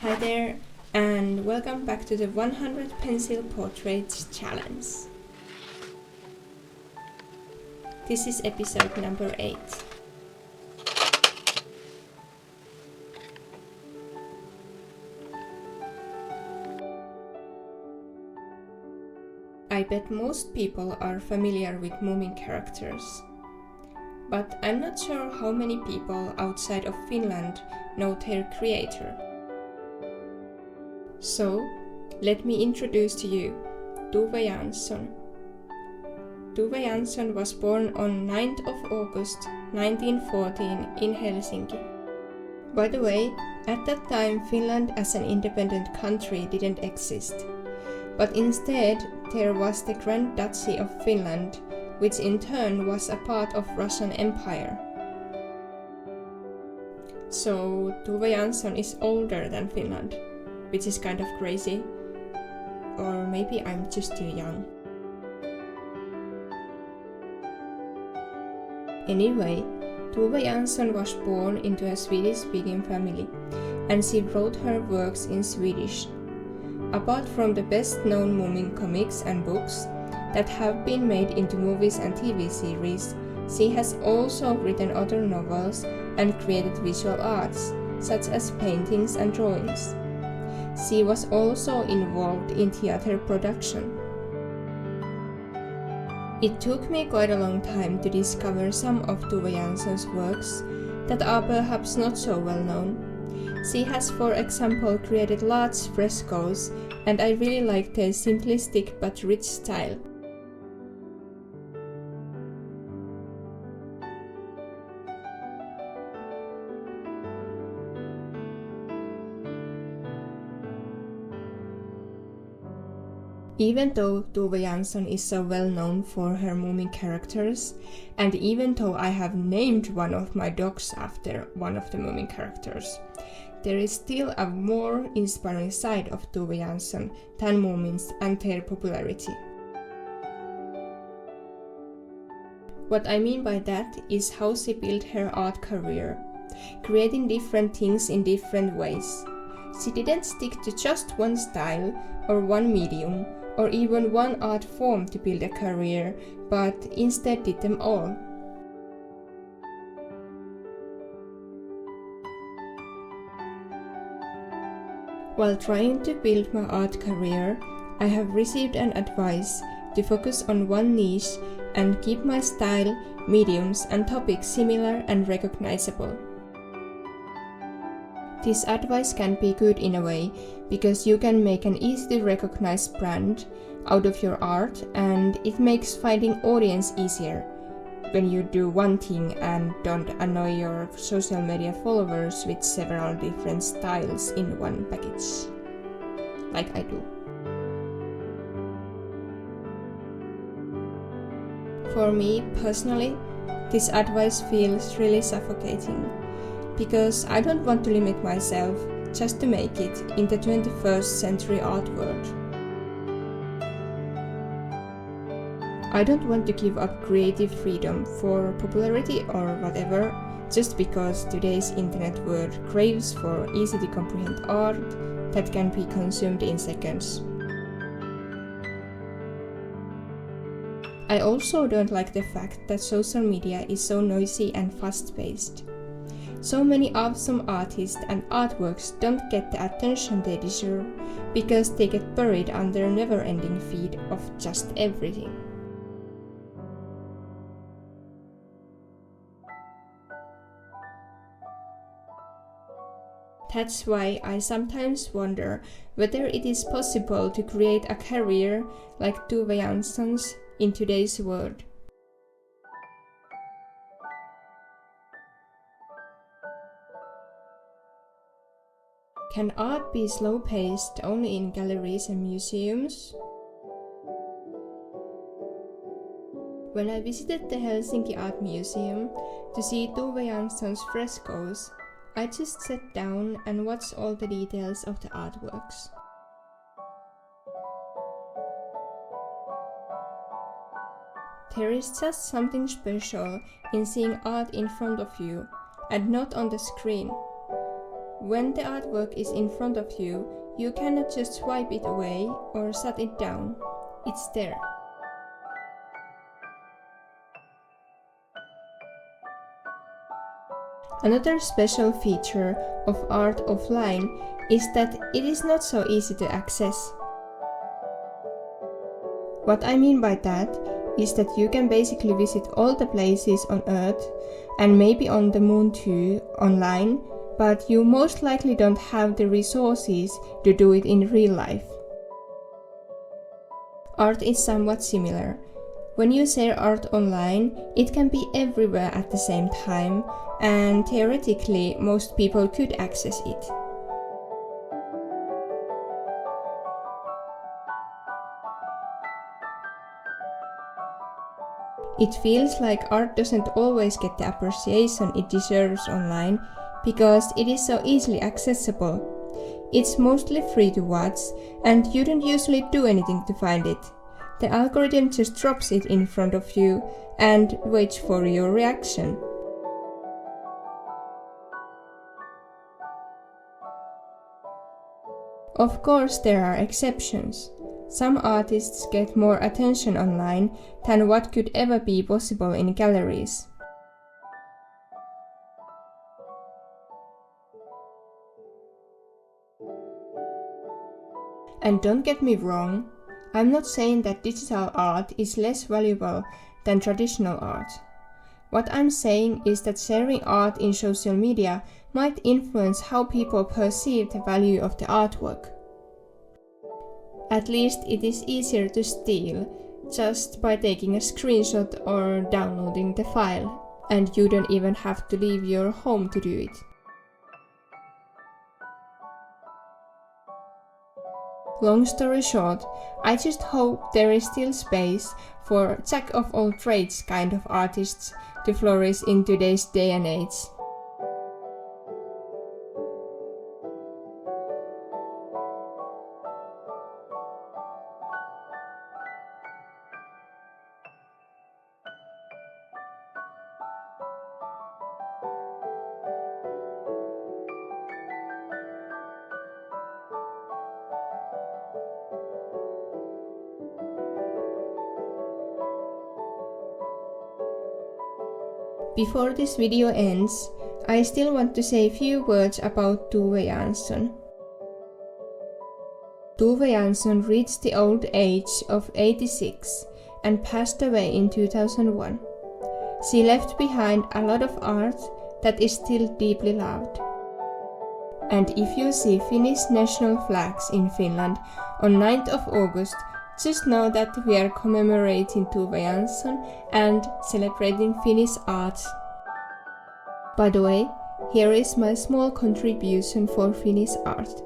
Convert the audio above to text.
Hi there, and welcome back to the 100 Pencil Portraits Challenge. This is episode number 8. I bet most people are familiar with Moomin characters, but I'm not sure how many people outside of Finland know their creator. So, let me introduce to you Tove Jansson. Tove Jansson was born on 9th of August 1914 in Helsinki. By the way, at that time Finland as an independent country didn't exist, but instead there was the Grand Duchy of Finland, which in turn was a part of Russian Empire. So Tove Jansson is older than Finland, which is kind of crazy. Or maybe I'm just too young. Anyway, Tove Jansson was born into a Swedish-speaking family, and she wrote her works in Swedish. Apart from the best-known Moomin comics and books that have been made into movies and TV series, she has also written other novels and created visual arts, such as paintings and drawings. She was also involved in theater production. It took me quite a long time to discover some of Tove Jansson's works that are perhaps not so well known. She has, for example, created large frescoes, and I really like their simplistic but rich style. Even though Tove Jansson is so well known for her Moomin characters, and even though I have named one of my dogs after one of the Moomin characters, there is still a more inspiring side of Tove Jansson than Moomins and their popularity. What I mean by that is how she built her art career, creating different things in different ways. She didn't stick to just one style or one medium, or even one art form to build a career, but instead did them all. While trying to build my art career, I have received an advice to focus on one niche and keep my style, mediums and topics similar and recognizable. This advice can be good in a way, because you can make an easily recognized brand out of your art, and it makes finding audience easier when you do one thing and don't annoy your social media followers with several different styles in one package, like I do. For me personally, this advice feels really suffocating, because I don't want to limit myself just to make it in the 21st century art world. I don't want to give up creative freedom for popularity or whatever, just because today's internet world craves for easy to comprehend art that can be consumed in seconds. I also don't like the fact that social media is so noisy and fast-paced. So many awesome artists and artworks don't get the attention they deserve because they get buried under a never-ending feed of just everything. That's why I sometimes wonder whether it is possible to create a career like Tove Jansson's in today's world. Can art be slow-paced only in galleries and museums? When I visited the Helsinki Art Museum to see Tove Jansson's frescoes, I just sat down and watched all the details of the artworks. There is just something special in seeing art in front of you and not on the screen. When the artwork is in front of you, you cannot just swipe it away or shut it down. It's there. Another special feature of art offline is that it is not so easy to access. What I mean by that is that you can basically visit all the places on Earth, and maybe on the Moon too, online, but you most likely don't have the resources to do it in real life. Art is somewhat similar. When you share art online, it can be everywhere at the same time, and theoretically most people could access it. It feels like art doesn't always get the appreciation it deserves online because it is so easily accessible. It's mostly free to watch, and you don't usually do anything to find it. The algorithm just drops it in front of you and waits for your reaction. Of course, there are exceptions. Some artists get more attention online than what could ever be possible in galleries. And don't get me wrong, I'm not saying that digital art is less valuable than traditional art. What I'm saying is that sharing art in social media might influence how people perceive the value of the artwork. At least it is easier to steal just by taking a screenshot or downloading the file, and you don't even have to leave your home to do it. Long story short, I just hope there is still space for jack of all trades kind of artists to flourish in today's day and age. Before this video ends, I still want to say a few words about Tove Jansson. Tove Jansson reached the old age of 86 and passed away in 2001. She left behind a lot of art that is still deeply loved. And if you see Finnish national flags in Finland on 9th of August, just know that we are commemorating Tove Jansson and celebrating Finnish art. By the way, here is my small contribution for Finnish art.